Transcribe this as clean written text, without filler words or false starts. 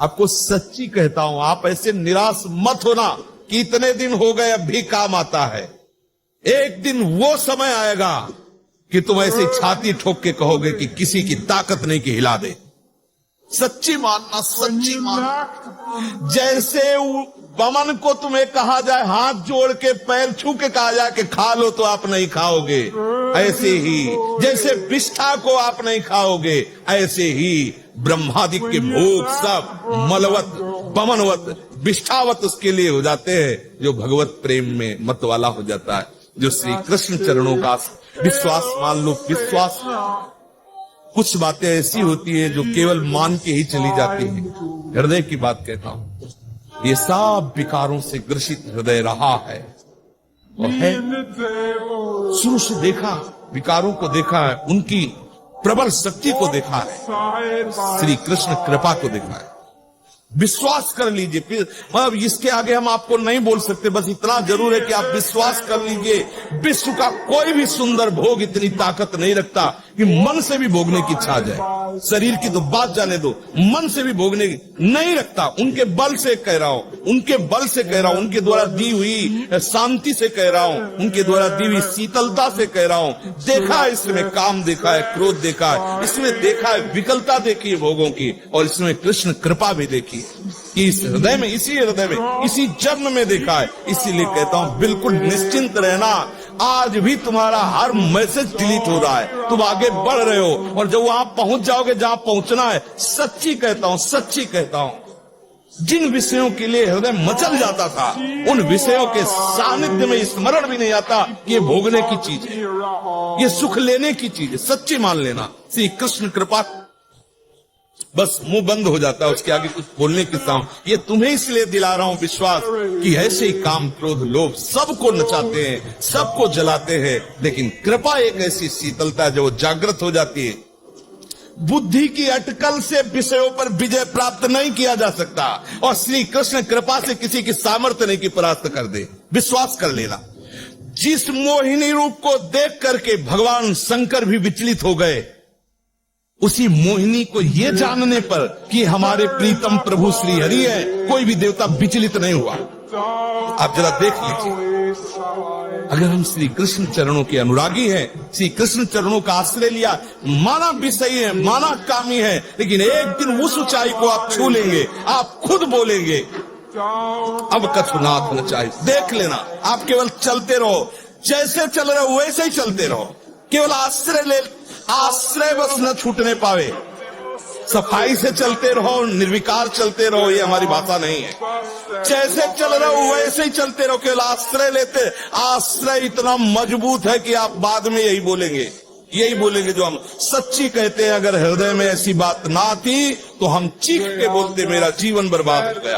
आपको सच्ची कहता हूं, आप ऐसे निराश मत होना कि इतने दिन हो गए अब भी काम आता है। एक दिन वो समय आएगा कि तुम ऐसे छाती ठोक के कहोगे कि किसी की ताकत नहीं कि हिला दे। सच्ची मानना, सच्ची मानना। जैसे बमन को तुम्हें कहा जाए हाथ जोड़ के पैर छू के कहा जाए कि खा लो तो आप नहीं खाओगे, ऐसे ही जैसे विष्ठा को आप नहीं खाओगे, ऐसे ही ब्रह्मादिक के भोग सब मलवत बमनवत विष्ठावत उसके लिए हो जाते हैं जो भगवत प्रेम में मत वाला हो जाता है, जो श्री कृष्ण चरणों का विश्वास मान लो। विश्वास, कुछ बातें ऐसी होती है जो केवल मान के ही चली जाती है। हृदय की बात कहता हूं, ये सब विकारों से ग्रसित हृदय रहा है और है, शुरू से देखा, विकारों को देखा है, उनकी प्रबल शक्ति को देखा है, श्री कृष्ण कृपा को देखा है। विश्वास कर लीजिए, मतलब इसके आगे हम आपको नहीं बोल सकते, बस इतना जरूर है कि आप विश्वास कर लीजिए, विश्व का कोई भी सुंदर भोग इतनी ताकत नहीं रखता कि मन से भी भोगने की इच्छा आ जाए। शरीर की तो बात जाने दो, मन से भी भोगने की नहीं रखता। उनके बल से कह रहा हूं, उनके बल से कह रहा हूं, उनके द्वारा दी हुई शांति से कह रहा हूं, उनके द्वारा दी हुई शीतलता से कह रहा हूं। देखा है इसमें, काम देखा है, क्रोध देखा है, इसमें देखा है विकलता देखी है भोगों की, और इसमें कृष्ण कृपा भी देखी कि इस हृदय में, इसी हृदय में, इसी जन्म में देखा है। इसीलिए कहता हूं बिल्कुल निश्चिंत रहना। आज भी तुम्हारा हर मैसेज डिलीट हो रहा है, तुम आगे बढ़ रहे हो, और जब वहां पहुंच जाओगे जहां पहुंचना है, सच्ची कहता हूं, सच्ची कहता हूं, जिन विषयों के लिए हृदय मचल जाता था, उन विषयों के सानिध्य में स्मरण भी नहीं आता कि ये भोगने की चीज है, ये सुख लेने की चीज है। सच्ची मान लेना, श्री कृष्ण कृपा। बस मुंह बंद हो जाता है, उसके आगे कुछ बोलने की साउंड। ये तुम्हें इसलिए दिला रहा हूं विश्वास कि ऐसे ही काम क्रोध लोभ सबको नचाते हैं, सबको जलाते हैं, लेकिन कृपा एक ऐसी शीतलता जो जागृत हो जाती है। बुद्धि की अटकल से विषयों पर विजय प्राप्त नहीं किया जा सकता, और श्री कृष्ण कृपा से किसी की सामर्थ्य नहीं की परास्त कर दे। विश्वास कर लेना। जिस मोहिनी रूप को देख करके भगवान शंकर भी विचलित हो गए, उसी मोहिनी को ये जानने पर कि हमारे प्रीतम प्रभु श्री हरि है, कोई भी देवता विचलित नहीं हुआ। आप जरा देख लीजिए, अगर हम श्री कृष्ण चरणों के अनुरागी हैं, श्री कृष्ण चरणों का आश्रय लिया, माना विषयी है, माना कामी है, लेकिन एक दिन उस ऊंचाई को आप छू लेंगे, आप खुद बोलेंगे अब कछुनाथ न चाहिए। देख लेना, आप केवल चलते रहो, जैसे चल रहे हो वैसे ही चलते रहो, केवल आश्रय ले, आश्रय बस न छूटने पावे। सफाई से चलते रहो, निर्विकार चलते रहो, ये हमारी भाषा नहीं है। जैसे चल रहे हो वैसे ही चलते रहो, केवल आश्रय लेते। आश्रय इतना मजबूत है कि आप बाद में यही बोलेंगे जो हम सच्ची कहते हैं। अगर हृदय में ऐसी बात ना थी तो हम चीख के बोलते मेरा जीवन बर्बाद हो गया।